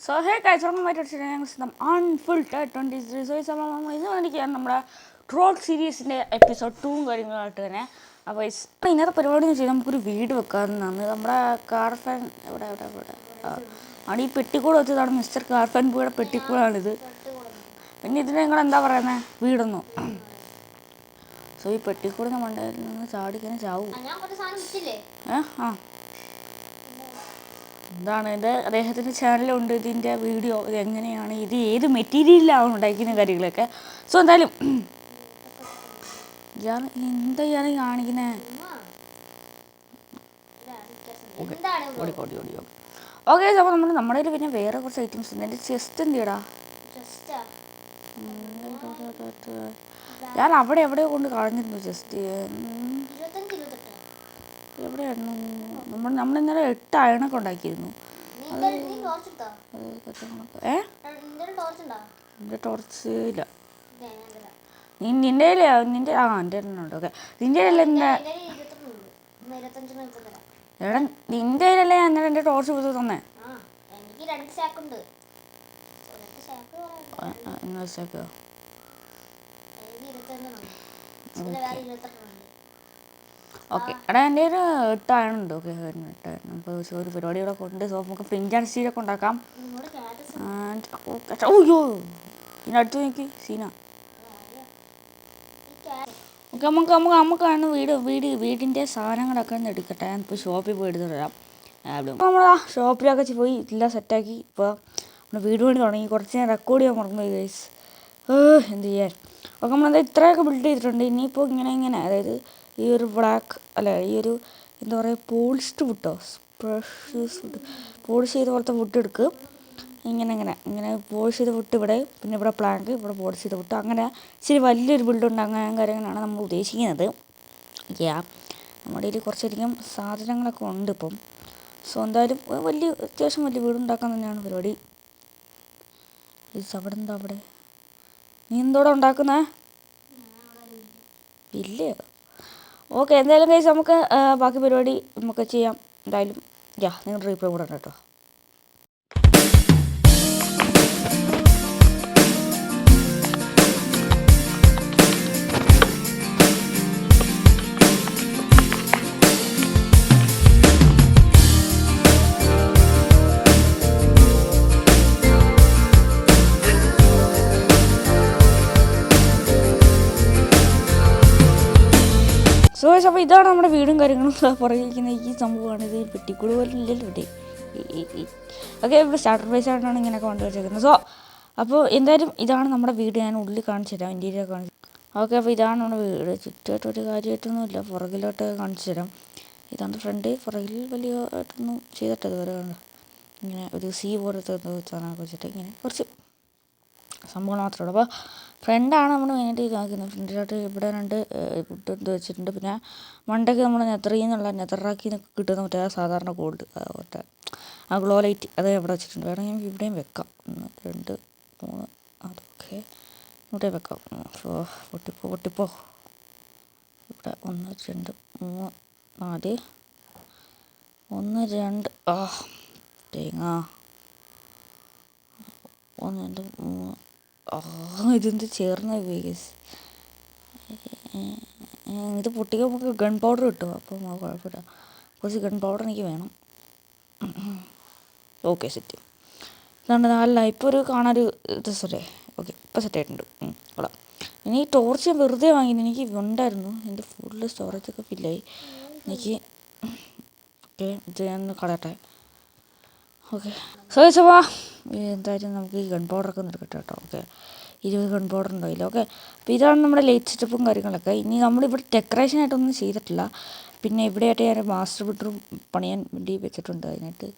So hey guys, welcome back to some unfiltered 23. So ഇതാണ് നമ്മുടെ troll സീരീസിൻ്റെ episode 2 കാര്യങ്ങളായിട്ട് തന്നെ. അപ്പോൾ ഇന്നത്തെ പരിപാടി എന്ന് വെച്ചാൽ നമുക്കൊരു വീട് വെക്കാമെന്നാണ്. നമ്മുടെ കാർഫാൻ ഇവിടെ ആണ് ഈ പെട്ടിക്കൂട് വെച്ചതാണ്. മിസ്റ്റർ കാർഫാൻ പൂയുടെ പെട്ടിക്കൂടാണിത്. പിന്നെ ഇതിന് നിങ്ങൾ എന്താ പറയുന്നത്, വീടൊന്നും. സോ ഈ പെട്ടിക്കൂട് നമ്മുടെ നിന്ന് ചാടിക്കാൻ ചാവും. എന്താണ് എൻ്റെ അദ്ദേഹത്തിൻ്റെ ചാനലുണ്ട്, ഇതിൻ്റെ വീഡിയോ, ഇത് എങ്ങനെയാണ്, ഇത് ഏത് മെറ്റീരിയലിലാണ് ഉണ്ടാക്കുന്ന കാര്യങ്ങളൊക്കെ. സോ എന്തായാലും എന്താ ഇയാൾ കാണിക്കുന്നത്? ഓക്കെ. അപ്പോൾ നമ്മുടെ കയ്യിൽ പിന്നെ വേറെ കുറച്ച് ഐറ്റംസ് ഉണ്ട്. എൻ്റെ ചെസ്റ്റ് എന്തിടാ, ഞാൻ അവിടെ എവിടെയോ കൊണ്ട് കളഞ്ഞിരുന്നു ചെസ്റ്റ്. എവിടെയായിരുന്നു? നമ്മൾ ഇന്നലെ 8 അയണൊക്കെ ഉണ്ടാക്കിയിരുന്നു. എൻ്റെ ടോർച്ച് ഇല്ല. നിൻ്റെ നിൻ്റെ എൻ്റെ ഉണ്ട്. ഓക്കെ, നിൻ്റെ എന്താ എടാ, നിൻ്റെ കയ്യിലല്ലേ അന്നേരം എൻ്റെ ടോർച്ച് പുതിയ തന്നെ. ഓക്കെ എടാ, എൻ്റെ ഒരു 8 അയണുണ്ട്. Okay, 8 iron. അപ്പോൾ ഒരു പരിപാടി ഇവിടെ കൊണ്ട്. സോ നമുക്ക് ഫ്രിഞ്ച് ആൻഡ് സ്റ്റീലൊക്കെ ഉണ്ടാക്കാം. അയ്യോ, പിന്നെ അടുത്ത് നോക്കി സീന. ഓക്കെ, നമുക്കാണ് വീടിൻ്റെ സാധനങ്ങളൊക്കെ ഒന്ന് എടുക്കട്ടെ. ഞാനിപ്പോൾ ഷോപ്പിൽ പോയി എടുത്ത് തരാം. നമ്മൾ ഷോപ്പിലൊക്കെ പോയി എല്ലാം സെറ്റാക്കി. ഇപ്പോൾ നമ്മൾ വീട് പണി തുടങ്ങി. കുറച്ച് ഞാൻ റെക്കോർഡ് ചെയ്യാൻ മറന്നുപോയി ഗൈസ്. എന്ത് ചെയ്യാൻ. ഓക്കെ, നമ്മളെന്താ ഇത്രയൊക്കെ ബിൽഡ് ചെയ്തിട്ടുണ്ട്. ഇനിയിപ്പോൾ ഇങ്ങനെ അതായത് ഈ ഒരു ബ്ലാക്ക് ഈ ഒരു എന്താ പറയുക, പോളിഷ്ഡ് വുട്ടോ, പോളിഷ് ചെയ്ത പോലത്തെ വുഡ് എടുക്കുക. ഇങ്ങനെ പോളിഷ് ചെയ്ത വുട്ട് ഇവിടെ, പിന്നെ ഇവിടെ പ്ലാങ്ക്, ഇവിടെ പോളിഷ് ചെയ്ത വുട്ട്. അങ്ങനെ ഇച്ചിരി വലിയൊരു ബിൽഡ് ഉണ്ടാകാൻ കാര്യങ്ങളാണ് നമ്മൾ ഉദ്ദേശിക്കുന്നത്. നമ്മുടെ കയ്യിൽ കുറച്ചധികം സാധനങ്ങളൊക്കെ ഉണ്ട് ഇപ്പം. സോ എന്തായാലും അത്യാവശ്യം വലിയ വീടുണ്ടാക്കാൻ തന്നെയാണ് പരിപാടി. അവിടെ നീ എന്തോടെ ഉണ്ടാക്കുന്നേ? ഇല്ലേ? ഓക്കെ, എന്തായാലും കഴിച്ച് നമുക്ക് ബാക്കി പരിപാടി നമുക്ക് ചെയ്യാം. എന്തായാലും നിങ്ങൾ റീപ്ലൈ കൂടെ ഉണ്ട് കേട്ടോ. സോ അപ്പോൾ ഇതാണ് നമ്മുടെ വീടും കാര്യങ്ങളും. പുറകിരിക്കുന്ന ഈ സംഭവമാണ്. ഇത് പെട്ടിക്കൂട് പോലും ഇല്ലല്ലോ ഇവിടെ. ഓക്കെ, സ്റ്റാർട്ടർ ബേസ് ആയിട്ടാണ് ഇങ്ങനെയൊക്കെ കൊണ്ട് വെച്ചേക്കുന്നത്. സോ അപ്പോൾ എന്തായാലും ഇതാണ് നമ്മുടെ വീട്. ഞാൻ ഉള്ളിൽ കാണിച്ചു തരാം, ഇൻറ്റീരിയർ കാണിച്ചു. ഓക്കെ, അപ്പോൾ ഇതാണ് നമ്മുടെ വീട്. ചുറ്റുമായിട്ടൊരു കാര്യമായിട്ടൊന്നുമില്ല, പുറകിലോട്ട് കാണിച്ചു തരാം. ഇതാണ് ഫ്രണ്ട്. പുറകിൽ വലിയതായിട്ടൊന്നും ചെയ്തിട്ടത് വരെ ഇങ്ങനെ ഒരു സീ പോലത്തെ സാധനമൊക്കെ വെച്ചിട്ട് ഇങ്ങനെ കുറച്ച് സംഭവങ്ങൾ മാത്രമേ ഉള്ളൂ. അപ്പോൾ ഫ്രണ്ടാണ് നമ്മൾ മെയിനായിട്ട് ഇതാക്കുന്നത്. ഫ്രണ്ടിലോട്ട് ഇവിടെ 2 വുഡ് ഇത് വെച്ചിട്ടുണ്ട്. പിന്നെ മണ്ടയ്ക്ക് നമ്മൾ നെതറാക്കി കിട്ടുന്ന മറ്റേ സാധാരണ ഗോൾഡ് മറ്റേ ഗ്ലോ ലൈറ്റ് അത് ഇവിടെ വെച്ചിട്ടുണ്ട്. വേണമെങ്കിൽ ഇവിടെയും വെക്കാം. 1 2 3 അതൊക്കെ ഇവിടെ വെക്കാം. സോ പൊട്ടിപ്പോ ഇവിടെ 1 2 3 4 1 2 തേങ്ങ 1 2 3. ഇതെന്ത് ചേർന്ന വേഗസ്. ഇത് പൊട്ടിക്കാൻ നമുക്ക് ഗൺ പൗഡർ കിട്ടും. അപ്പോൾ കുഴപ്പമില്ല, കുറച്ച് ഗൺ പൗഡർ എനിക്ക് വേണം. Okay, set. ഇതാണ് നല്ല ഇപ്പോൾ ഒരു കാണാനൊരു രസമല്ലേ. ഓക്കെ, ഇപ്പോൾ സെറ്റായിട്ടുണ്ട്. കൊള്ളാം. ഇനി ഈ ടോർച്ച് ഞാൻ വെറുതെ വാങ്ങിയത്, എനിക്ക് ഉണ്ടായിരുന്നു. എൻ്റെ ഫുള്ള് സ്റ്റോറേജൊക്കെ ഫില്ലായി എനിക്ക്. ഓക്കെ, ഇത് ഞാൻ കളയട്ടെ. ഓക്കെ, ചോദിച്ചപ്പാ എന്തായാലും നമുക്ക് ഈ ഗൺ പൗഡറൊക്കെ ഒന്ന് എടുക്കട്ടെ കേട്ടോ. ഓക്കെ, 20 ഗൺ പൗഡർ ഉണ്ടാവില്ല. ഓക്കെ, അപ്പോൾ ഇതാണ് നമ്മുടെ ലൈറ്റ് സെറ്റപ്പും കാര്യങ്ങളൊക്കെ. ഇനി നമ്മളിവിടെ ഡെക്കറേഷനായിട്ടൊന്നും ചെയ്തിട്ടില്ല. പിന്നെ ഇവിടെയായിട്ട് ഞാൻ മാസ്റ്റർ ബെഡ്റൂം പണിയാൻ വേണ്ടി വെച്ചിട്ടുണ്ട്. അതിനായിട്ട്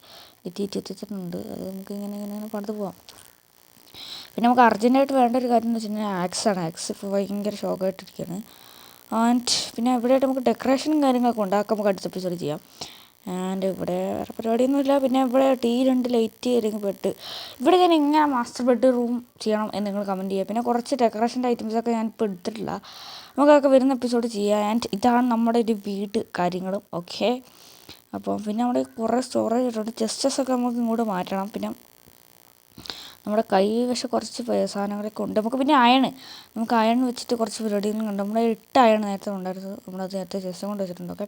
എത്തിയിട്ടുണ്ട്. അത് നമുക്ക് ഇങ്ങനെ പണിത് പോവാം. പിന്നെ നമുക്ക് അർജൻറ്റായിട്ട് വേണ്ട ഒരു കാര്യം എന്ന് വെച്ചിട്ടുണ്ടെങ്കിൽ ആക്സാണ്. ആക്സ് ഇപ്പോൾ ഭയങ്കര ഷോക്കായിട്ടിരിക്കുകയാണ്. ആൻഡ് പിന്നെ ഇവിടെയായിട്ട് നമുക്ക് ഡെക്കറേഷനും കാര്യങ്ങളൊക്കെ ഉണ്ട്. അതൊക്കെ നമുക്ക് അടുത്ത എപ്പിസോഡ് ചെയ്യാം. ആൻഡ് ഇവിടെ വേറെ പരിപാടിയൊന്നുമില്ല. പിന്നെ ഇവിടെ 2 ലൈറ്റ് അല്ലെങ്കിൽ ബെഡ്. ഇവിടെ ഞാൻ എങ്ങനെ മാസ്റ്റർ ബെഡ്റൂം ചെയ്യണം എന്ന് നിങ്ങൾ കമൻറ്റ് ചെയ്യുക. പിന്നെ കുറച്ച് ഡെക്കറേഷൻ്റെ ഐറ്റംസൊക്കെ ഞാൻ ഇപ്പോൾ എടുത്തിട്ടില്ല. നമുക്കൊക്കെ വരുന്ന എപ്പിസോഡ് ചെയ്യാം. ആൻഡ് ഇതാണ് നമ്മുടെ ഒരു വീട് കാര്യങ്ങളും. ഓക്കെ, അപ്പോൾ പിന്നെ അവിടെ കുറേ സ്റ്റോറേജ് ഇട്ടുണ്ട്. ചെസ്റ്റസൊക്കെ നമുക്ക് ഇങ്ങോട്ട് മാറ്റണം. പിന്നെ നമ്മുടെ കൈവശം കുറച്ച് സാധനങ്ങളൊക്കെ ഉണ്ട്. നമുക്ക് പിന്നെ നമുക്ക് അയൺ വെച്ചിട്ട് കുറച്ച് പരിപാടികളും ഉണ്ട്. നമ്മുടെ 8 അയൺ നേരത്തെ ഉണ്ടായിരുന്നത്, നമ്മളത് നേരത്തെ ജസ്റ്റ് കൊണ്ട് വെച്ചിട്ടുണ്ട്. ഓക്കെ,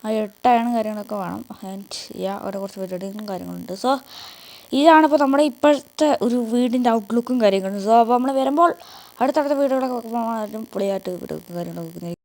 ആ 8 അയൺ കാര്യങ്ങളൊക്കെ വേണം. ആൻഡ് അവിടെ കുറച്ച് പരിപാടികളും കാര്യങ്ങളുണ്ട്. സോ ഇതാണിപ്പോൾ നമ്മുടെ ഇപ്പോഴത്തെ ഒരു വീടിൻ്റെ ഔട്ട്ലുക്കും കാര്യങ്ങളും. സോ അപ്പോൾ നമ്മൾ വരുമ്പോൾ അടുത്തടുത്ത വീടുകളൊക്കെ പൊളിയായിട്ട് വീടും കാര്യങ്ങളൊക്കെ